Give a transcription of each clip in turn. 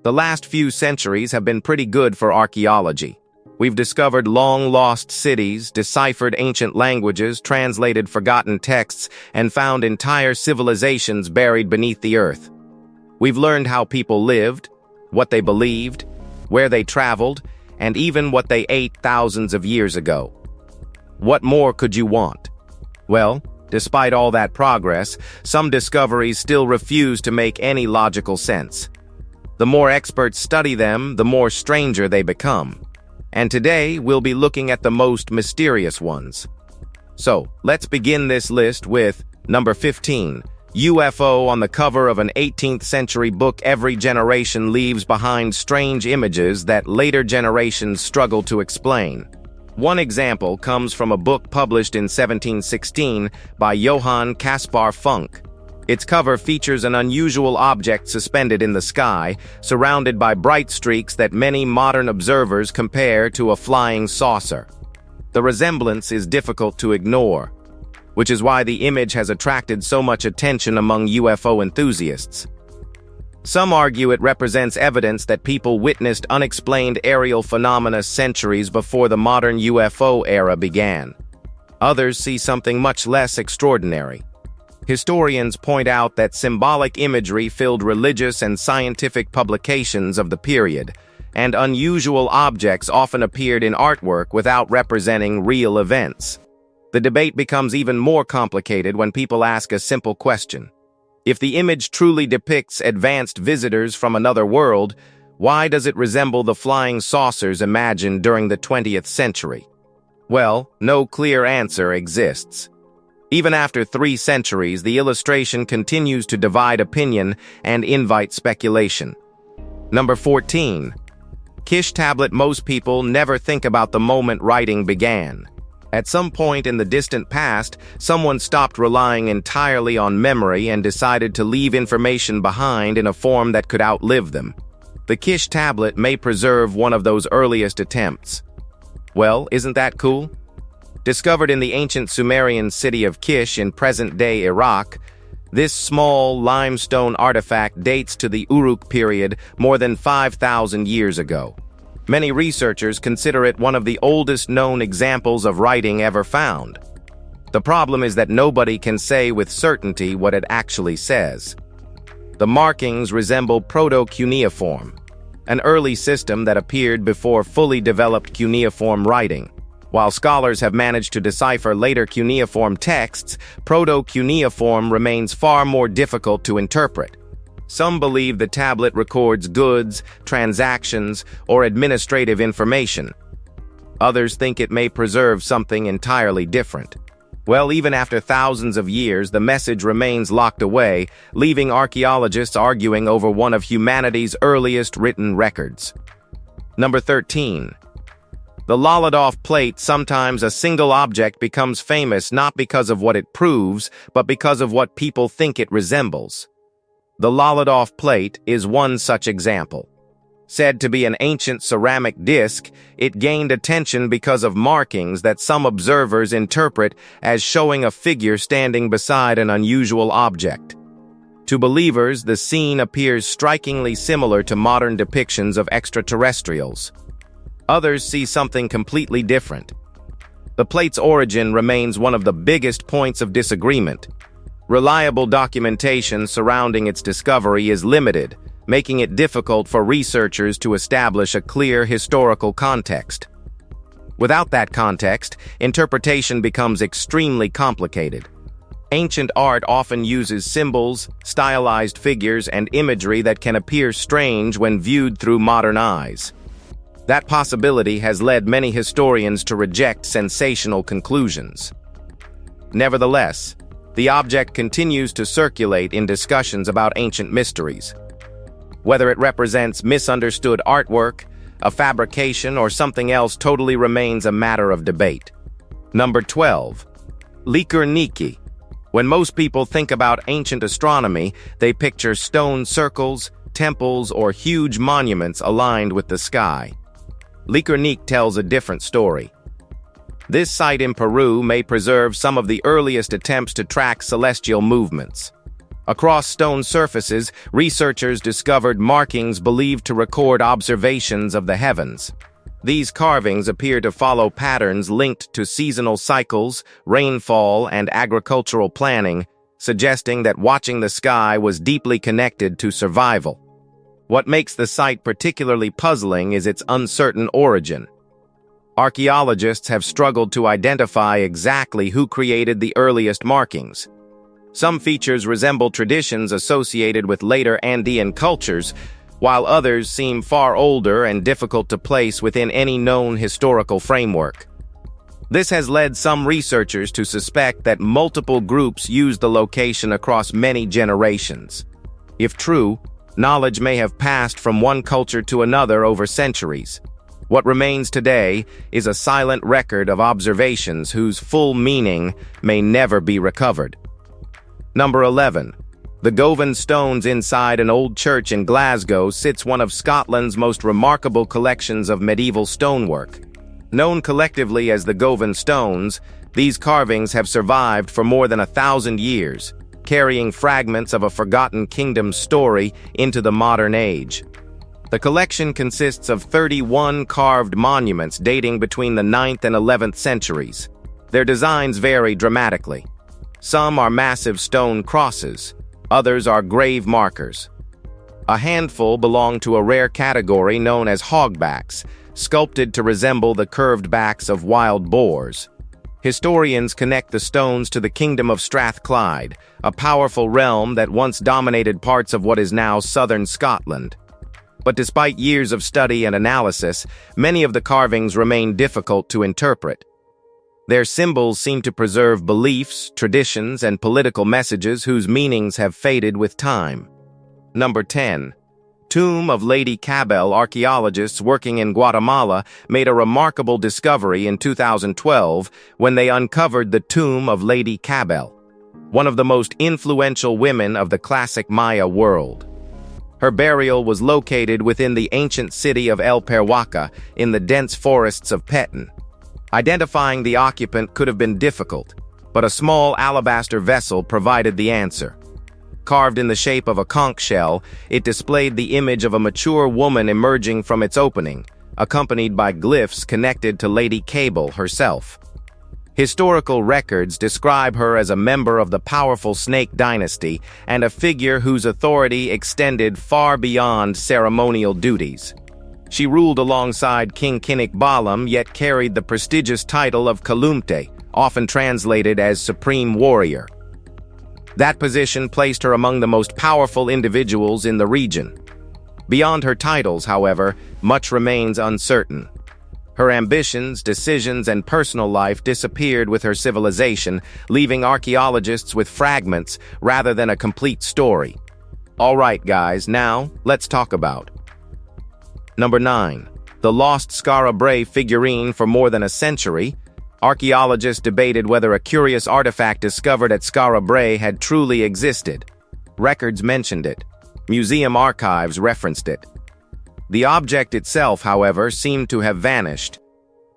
The last few centuries have been pretty good for archaeology. We've discovered long-lost cities, deciphered ancient languages, translated forgotten texts, and found entire civilizations buried beneath the earth. We've learned how people lived, what they believed, where they traveled, and even what they ate thousands of years ago. What more could you want? Well, despite all that progress, some discoveries still refuse to make any logical sense. The more experts study them, the more stranger they become. And today, we'll be looking at the most mysterious ones. So, let's begin this list with number 15. UFO on the cover of an 18th century book. Every generation leaves behind strange images that later generations struggle to explain. One example comes from a book published in 1716 by Johann Caspar Funk. Its cover features an unusual object suspended in the sky, surrounded by bright streaks that many modern observers compare to a flying saucer. The resemblance is difficult to ignore, which is why the image has attracted so much attention among UFO enthusiasts. Some argue it represents evidence that people witnessed unexplained aerial phenomena centuries before the modern UFO era began. Others see something much less extraordinary. Historians point out that symbolic imagery filled religious and scientific publications of the period, and unusual objects often appeared in artwork without representing real events. The debate becomes even more complicated when people ask a simple question. If the image truly depicts advanced visitors from another world, why does it resemble the flying saucers imagined during the 20th century? Well, no clear answer exists. Even after 3 centuries, the illustration continues to divide opinion and invite speculation. Number 14. Kish tablet. Most people never think about the moment writing began. At some point in the distant past, someone stopped relying entirely on memory and decided to leave information behind in a form that could outlive them. The Kish tablet may preserve one of those earliest attempts. Well, isn't that cool? Discovered in the ancient Sumerian city of Kish in present-day Iraq, this small limestone artifact dates to the Uruk period more than 5,000 years ago. Many researchers consider it one of the oldest known examples of writing ever found. The problem is that nobody can say with certainty what it actually says. The markings resemble proto-cuneiform, an early system that appeared before fully developed cuneiform writing. While scholars have managed to decipher later cuneiform texts, proto-cuneiform remains far more difficult to interpret. Some believe the tablet records goods, transactions, or administrative information. Others think it may preserve something entirely different. Well, even after thousands of years, the message remains locked away, leaving archaeologists arguing over one of humanity's earliest written records. Number 13. The Lolodov plate. Sometimes a single object becomes famous not because of what it proves, but because of what people think it resembles. The Lolodov plate is one such example. Said to be an ancient ceramic disc, it gained attention because of markings that some observers interpret as showing a figure standing beside an unusual object. To believers, the scene appears strikingly similar to modern depictions of extraterrestrials. Others see something completely different. The plate's origin remains one of the biggest points of disagreement. Reliable documentation surrounding its discovery is limited, making it difficult for researchers to establish a clear historical context. Without that context, interpretation becomes extremely complicated. Ancient art often uses symbols, stylized figures, and imagery that can appear strange when viewed through modern eyes. That possibility has led many historians to reject sensational conclusions. Nevertheless, the object continues to circulate in discussions about ancient mysteries. Whether it represents misunderstood artwork, a fabrication, or something else totally remains a matter of debate. Number 12. Likur. When most people think about ancient astronomy, they picture stone circles, temples, or huge monuments aligned with the sky. Likur tells a different story. This site in Peru may preserve some of the earliest attempts to track celestial movements. Across stone surfaces, researchers discovered markings believed to record observations of the heavens. These carvings appear to follow patterns linked to seasonal cycles, rainfall, and agricultural planning, suggesting that watching the sky was deeply connected to survival. What makes the site particularly puzzling is its uncertain origin. Archaeologists have struggled to identify exactly who created the earliest markings. Some features resemble traditions associated with later Andean cultures, while others seem far older and difficult to place within any known historical framework. This has led some researchers to suspect that multiple groups used the location across many generations. If true, knowledge may have passed from one culture to another over centuries. What remains today is a silent record of observations whose full meaning may never be recovered. Number 11. The Govan Stones inside an old church in Glasgow sits one of Scotland's most remarkable collections of medieval stonework. Known collectively as the Govan Stones, these carvings have survived for more than 1,000 years, carrying fragments of a forgotten kingdom's story into the modern age. The collection consists of 31 carved monuments dating between the 9th and 11th centuries. Their designs vary dramatically. Some are massive stone crosses, others are grave markers. A handful belong to a rare category known as hogbacks, sculpted to resemble the curved backs of wild boars. Historians connect the stones to the kingdom of Strathclyde, a powerful realm that once dominated parts of what is now southern Scotland. But despite years of study and analysis, many of the carvings remain difficult to interpret. Their symbols seem to preserve beliefs, traditions, and political messages whose meanings have faded with time. Number 10. Tomb of Lady Cabell. Archaeologists working in Guatemala made a remarkable discovery in 2012 when they uncovered the tomb of Lady Cabell, one of the most influential women of the classic Maya world. Her burial was located within the ancient city of El Perhuaca in the dense forests of Petén. Identifying the occupant could have been difficult, but a small alabaster vessel provided the answer. Carved in the shape of a conch shell, it displayed the image of a mature woman emerging from its opening, accompanied by glyphs connected to Lady Cabell herself. Historical records describe her as a member of the powerful Snake dynasty and a figure whose authority extended far beyond ceremonial duties. She ruled alongside King Kinnick Balam, yet carried the prestigious title of Kalumte, often translated as Supreme Warrior. That position placed her among the most powerful individuals in the region. Beyond her titles, however, much remains uncertain. Her ambitions, decisions, and personal life disappeared with her civilization, leaving archaeologists with fragments rather than a complete story. All right, guys, now let's talk about Number 9. The lost Skara Brae figurine. For more than a century, archaeologists debated whether a curious artifact discovered at Skara Brae had truly existed. Records mentioned it. Museum archives referenced it. The object itself, however, seemed to have vanished.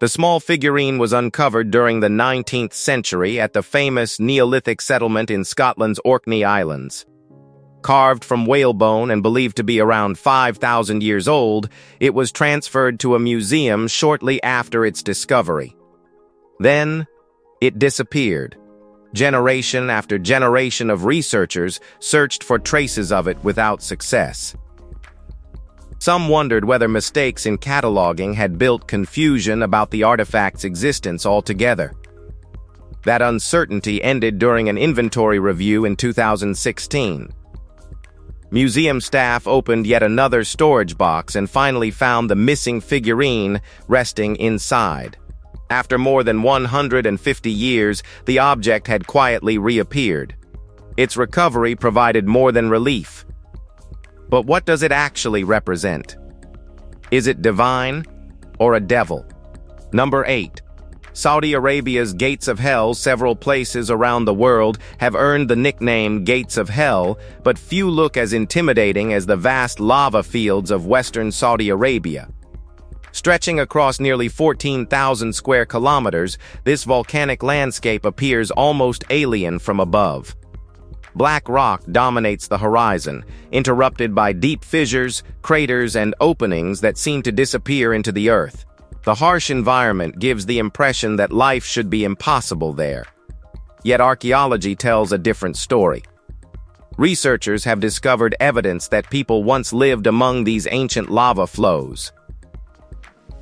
The small figurine was uncovered during the 19th century at the famous Neolithic settlement in Scotland's Orkney Islands. Carved from whalebone and believed to be around 5,000 years old, it was transferred to a museum shortly after its discovery. Then, it disappeared. Generation after generation of researchers searched for traces of it without success. Some wondered whether mistakes in cataloging had built confusion about the artifact's existence altogether. That uncertainty ended during an inventory review in 2016. Museum staff opened yet another storage box and finally found the missing figurine resting inside. After more than 150 years, the object had quietly reappeared. Its recovery provided more than relief. But what does it actually represent? Is it divine or a devil? Number 8. Saudi Arabia's Gates of Hell. Several places around the world have earned the nickname Gates of Hell, but few look as intimidating as the vast lava fields of western Saudi Arabia. Stretching across nearly 14,000 square kilometers, this volcanic landscape appears almost alien from above. black rock dominates the horizon, interrupted by deep fissures, craters, and openings that seem to disappear into the earth. The harsh environment gives the impression that life should be impossible there. Yet archaeology tells a different story. Researchers have discovered evidence that people once lived among these ancient lava flows.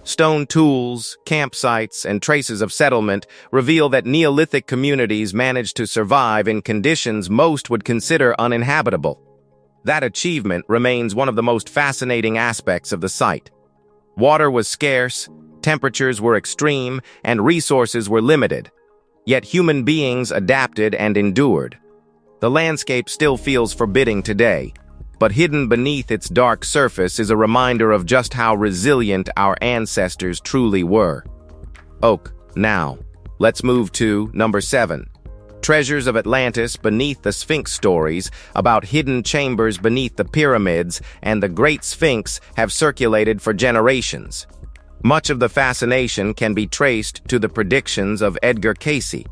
Stone tools, campsites, and traces of settlement reveal that Neolithic communities managed to survive in conditions most would consider uninhabitable. That achievement remains one of the most fascinating aspects of the site. Water was scarce, temperatures were extreme, and resources were limited. Yet human beings adapted and endured. The landscape still feels forbidding today, but hidden beneath its dark surface is a reminder of just how resilient our ancestors truly were. Now, let's move to number 7. Treasures of Atlantis beneath the Sphinx. Stories about hidden chambers beneath the pyramids and the Great Sphinx have circulated for generations. Much of the fascination can be traced to the predictions of Edgar Cayce,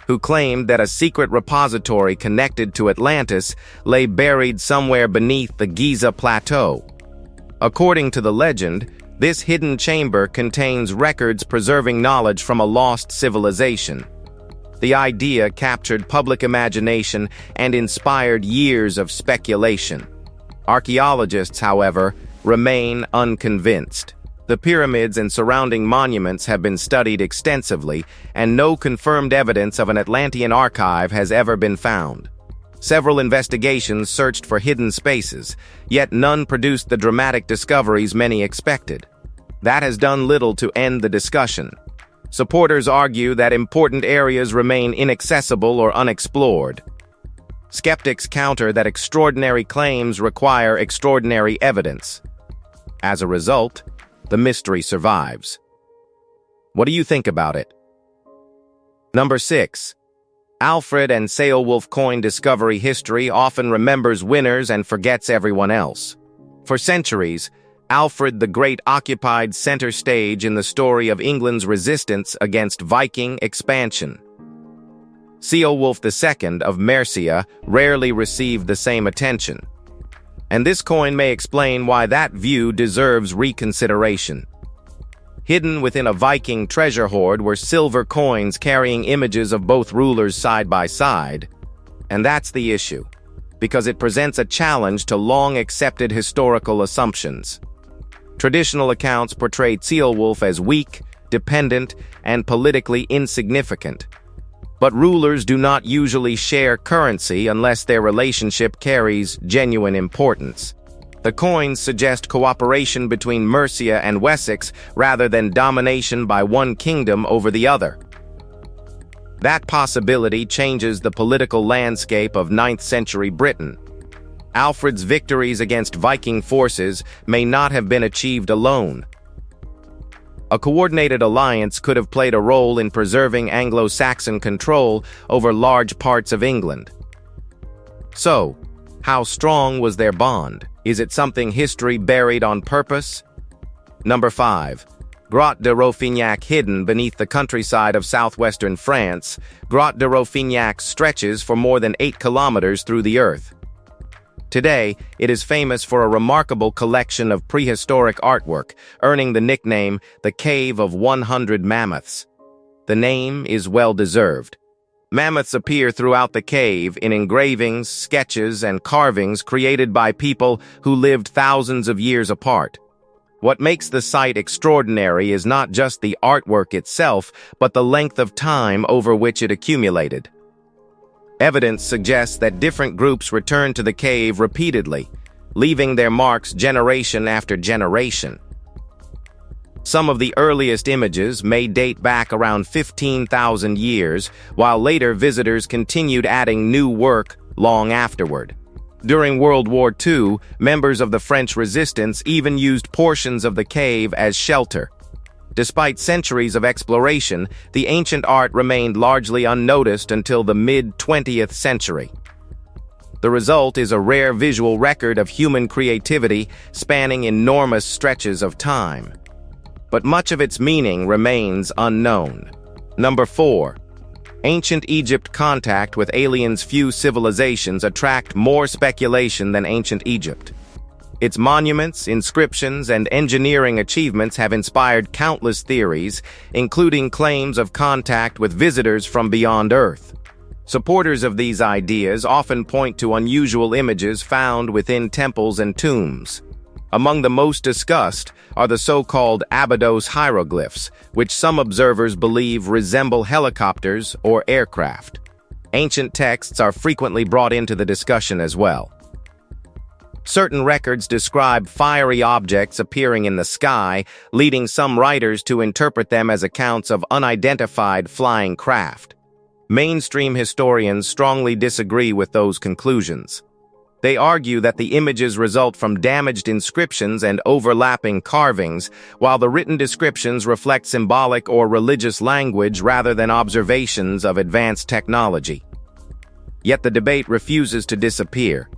who claimed that a secret repository connected to Atlantis lay buried somewhere beneath the Giza Plateau. According to the legend, this hidden chamber contains records preserving knowledge from a lost civilization. The idea captured public imagination and inspired years of speculation. Archaeologists, however, remain unconvinced. The pyramids and surrounding monuments have been studied extensively, and no confirmed evidence of an Atlantean archive has ever been found. Several investigations searched for hidden spaces, yet none produced the dramatic discoveries many expected. That has done little to end the discussion. Supporters argue that important areas remain inaccessible or unexplored. Skeptics counter that extraordinary claims require extraordinary evidence. As a result, the mystery survives. What do you think about it? Number 6. Alfred and Ceolwulf coin discovery. History often remembers winners and forgets everyone else. For centuries, Alfred the Great occupied center stage in the story of England's resistance against Viking expansion. Ceolwulf II of Mercia rarely received the same attention. And this coin may explain why that view deserves reconsideration. Hidden within a Viking treasure hoard were silver coins carrying images of both rulers side by side. And that's the issue, because it presents a challenge to long-accepted historical assumptions. Traditional accounts portrayed Ceolwulf as weak, dependent, and politically insignificant. But rulers do not usually share currency unless their relationship carries genuine importance. The coins suggest cooperation between Mercia and Wessex rather than domination by one kingdom over the other. That possibility changes the political landscape of 9th century Britain. Alfred's victories against Viking forces may not have been achieved alone. A coordinated alliance could have played a role in preserving Anglo-Saxon control over large parts of England. So, how strong was their bond? Is it something history buried on purpose? Number 5. Grotte de Rouffignac. Hidden beneath the countryside of southwestern France, Grotte de Rouffignac stretches for more than 8 kilometers through the earth. Today, it is famous for a remarkable collection of prehistoric artwork, earning the nickname the Cave of 100 Mammoths. The name is well-deserved. Mammoths appear throughout the cave in engravings, sketches, and carvings created by people who lived thousands of years apart. What makes the site extraordinary is not just the artwork itself, but the length of time over which it accumulated. Evidence suggests that different groups returned to the cave repeatedly, leaving their marks generation after generation. Some of the earliest images may date back around 15,000 years, while later visitors continued adding new work long afterward. During World War II, members of the French resistance even used portions of the cave as shelter. Despite centuries of exploration, the ancient art remained largely unnoticed until the mid-20th century. The result is a rare visual record of human creativity spanning enormous stretches of time. But much of its meaning remains unknown. Number 4. Ancient Egypt contact with aliens' few civilizations attract more speculation than ancient Egypt. Its monuments, inscriptions, and engineering achievements have inspired countless theories, including claims of contact with visitors from beyond Earth. Supporters of these ideas often point to unusual images found within temples and tombs. Among the most discussed are the so-called Abydos hieroglyphs, which some observers believe resemble helicopters or aircraft. Ancient texts are frequently brought into the discussion as well. Certain records describe fiery objects appearing in the sky, leading some writers to interpret them as accounts of unidentified flying craft. Mainstream historians strongly disagree with those conclusions. They argue that the images result from damaged inscriptions and overlapping carvings, while the written descriptions reflect symbolic or religious language rather than observations of advanced technology. Yet the debate refuses to disappear.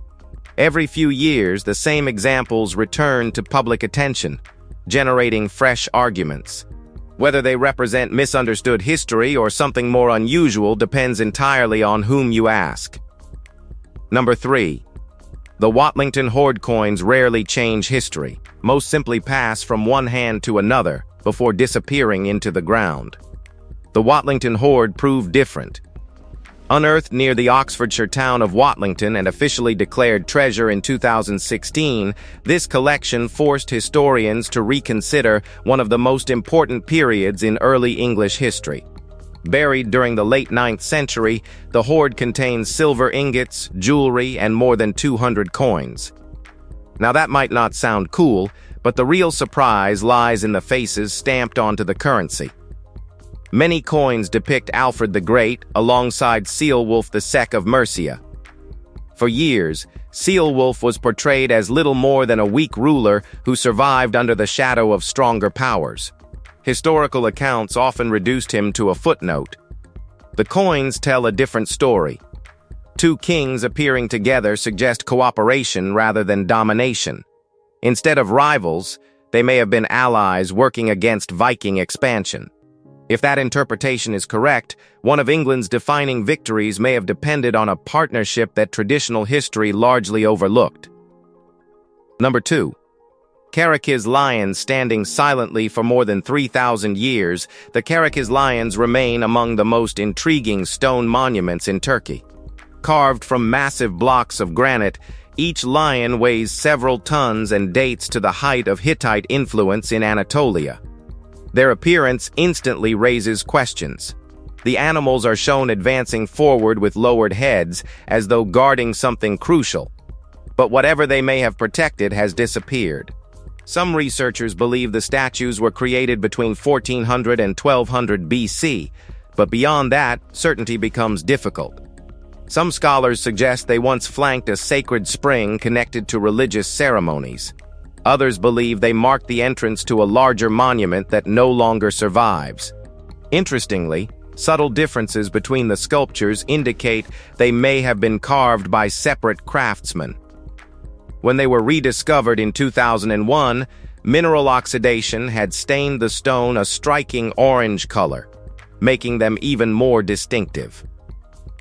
Every few years, the same examples return to public attention, generating fresh arguments. Whether they represent misunderstood history or something more unusual depends entirely on whom you ask. Number 3. The Watlington hoard coins rarely change history, most simply pass from one hand to another before disappearing into the ground. The Watlington hoard proved different. Unearthed near the Oxfordshire town of Watlington and officially declared treasure in 2016, this collection forced historians to reconsider one of the most important periods in early English history. Buried during the late 9th century, the hoard contains silver ingots, jewelry, and more than 200 coins. Now that might not sound cool, but the real surprise lies in the faces stamped onto the currency. Many coins depict Alfred the Great alongside Ceolwulf II of Mercia. For years, Ceolwulf was portrayed as little more than a weak ruler who survived under the shadow of stronger powers. Historical accounts often reduced him to a footnote. The coins tell a different story. Two kings appearing together suggest cooperation rather than domination. Instead of rivals, they may have been allies working against Viking expansion. If that interpretation is correct, one of England's defining victories may have depended on a partnership that traditional history largely overlooked. Number 2. Karakiz lions standing silently for more than 3,000 years, the Karakiz lions remain among the most intriguing stone monuments in Turkey. Carved from massive blocks of granite, each lion weighs several tons and dates to the height of Hittite influence in Anatolia. Their appearance instantly raises questions. The animals are shown advancing forward with lowered heads, as though guarding something crucial. But whatever they may have protected has disappeared. Some researchers believe the statues were created between 1400 and 1200 BC, but beyond that, certainty becomes difficult. Some scholars suggest they once flanked a sacred spring connected to religious ceremonies. Others believe they marked the entrance to a larger monument that no longer survives. Interestingly, subtle differences between the sculptures indicate they may have been carved by separate craftsmen. When they were rediscovered in 2001, mineral oxidation had stained the stone a striking orange color, making them even more distinctive.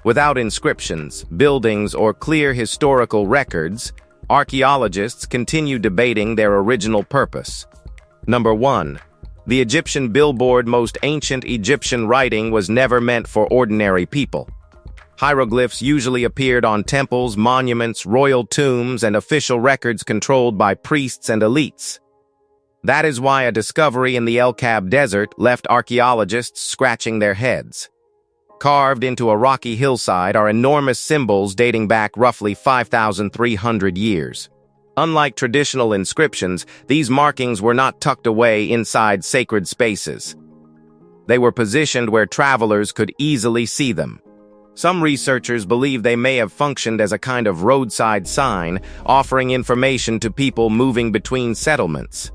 Without inscriptions, buildings, or clear historical records, archaeologists continue debating their original purpose. Number 1. The Egyptian billboard. Most ancient Egyptian writing was never meant for ordinary people. Hieroglyphs usually appeared on temples, monuments, royal tombs, and official records controlled by priests and elites. That is why a discovery in the El Kab Desert left archaeologists scratching their heads. Carved into a rocky hillside are enormous symbols dating back roughly 5,300 years. Unlike traditional inscriptions, these markings were not tucked away inside sacred spaces. They were positioned where travelers could easily see them. Some researchers believe they may have functioned as a kind of roadside sign, offering information to people moving between settlements.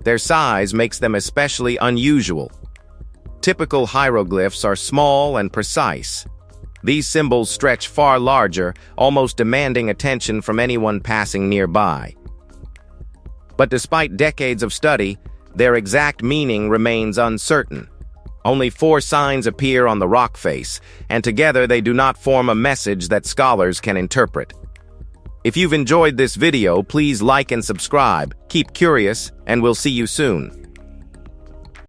Their size makes them especially unusual. Typical hieroglyphs are small and precise. These symbols stretch far larger, almost demanding attention from anyone passing nearby. But despite decades of study, their exact meaning remains uncertain. Only 4 signs appear on the rock face, and together they do not form a message that scholars can interpret. If you've enjoyed this video, please like and subscribe. Keep curious, and we'll see you soon.